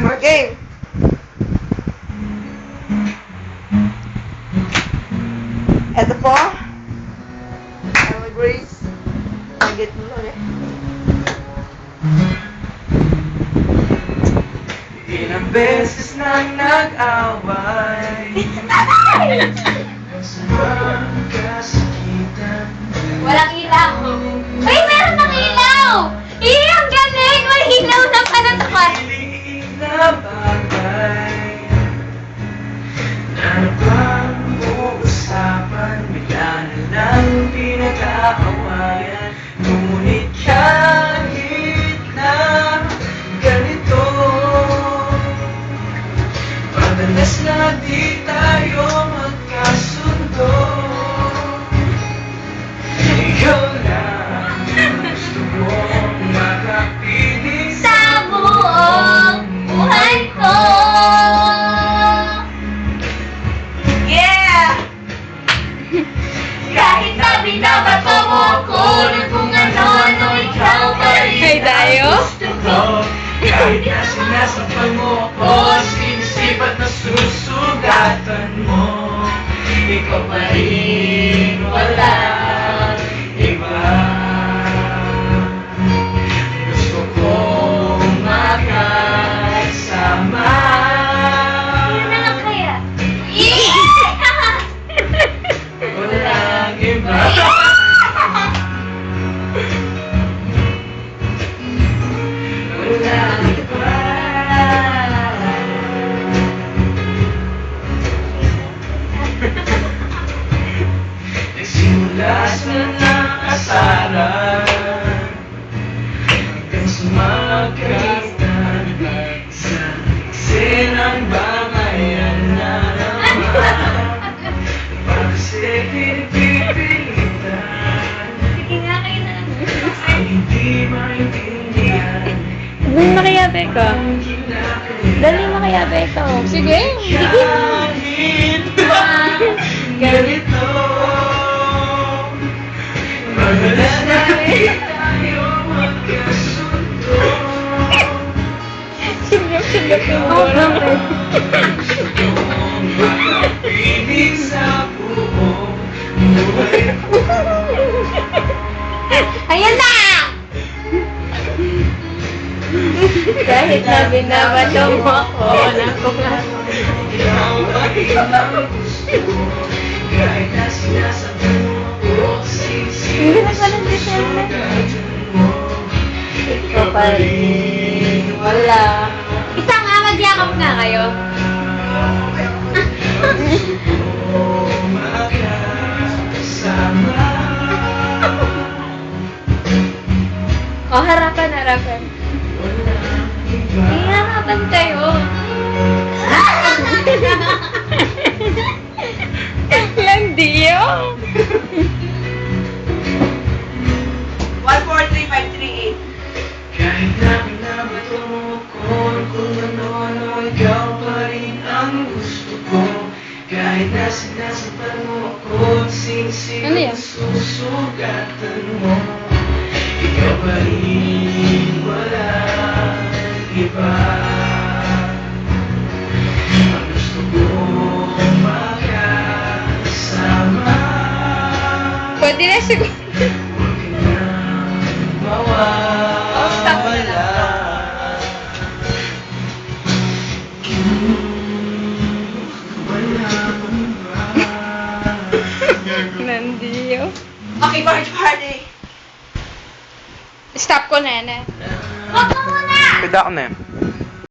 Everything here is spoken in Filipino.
More game. Ito po. Emma Grace. Nagit mo lang eh. Ilang beses nang nag-away sa magkasakitan. Walang ilaw. Uy, meron ng ilaw! Ang galing! May ilaw na pala sa kwarto. Piliin na bagay na napag-uusapan, bigla na lang pinag-aawayan. Ngunit kahit na ganito, madalas na di tayo magkasundo. Ikaw lang gusto mong makapiling Sa buong buhay ko. Yeah! Kahit na binabato mo ako ng kung ano-ano, ikaw pa rin Hey, Dayo? ang gusto ko. kahit na sinasampal mo ako, sinisip at nasusugatan mo, ikaw pa rin walang iba. Gusto kong makasama. Yun na lang kaya. Walang iba. Walang iba. Nagsimula sa nakasaran hanggang sa magkaitan sa eksenang bangayan na naman. Kasi pinipilitan Sige nga kayo na. ang hindi maintindihan. Dali makiyabe ka. Ang kinakailangan. Dali makiyabe ka. Sige. Kahit na ganito, madalas na di tayo magkasundo. Singgap-singgap yung Oh, bola. Gusto kong makapiling sa buong buhay ko. Ayan na! Kahit na binabato mo ako ng kung ano. Ikaw ay ang gusto ko. Kahit na sinasabi mo ako, Hindi na pala si Shelby. mo, Ikaw pa rin. Wala. Isa nga, magyakap nga kayo. makasama. O, harapan, harapan. Walang iba. Hindi harapan kayo. Landiyo. 143538. Kahit na binabato mo ako kung ano-ano, ikaw pa rin ang gusto ko. Kahit na sinasapan mo ako, sinisip Ano yan? at susugatan mo, ikaw pa rin walang iba. Ang gusto kong makasama. Pwede na siguro. Huwag ka nang mawawala. Walang iba. Landiyo. Okay, party. Stop ko, nene. Huwag mo muna! Pwede ako na eh.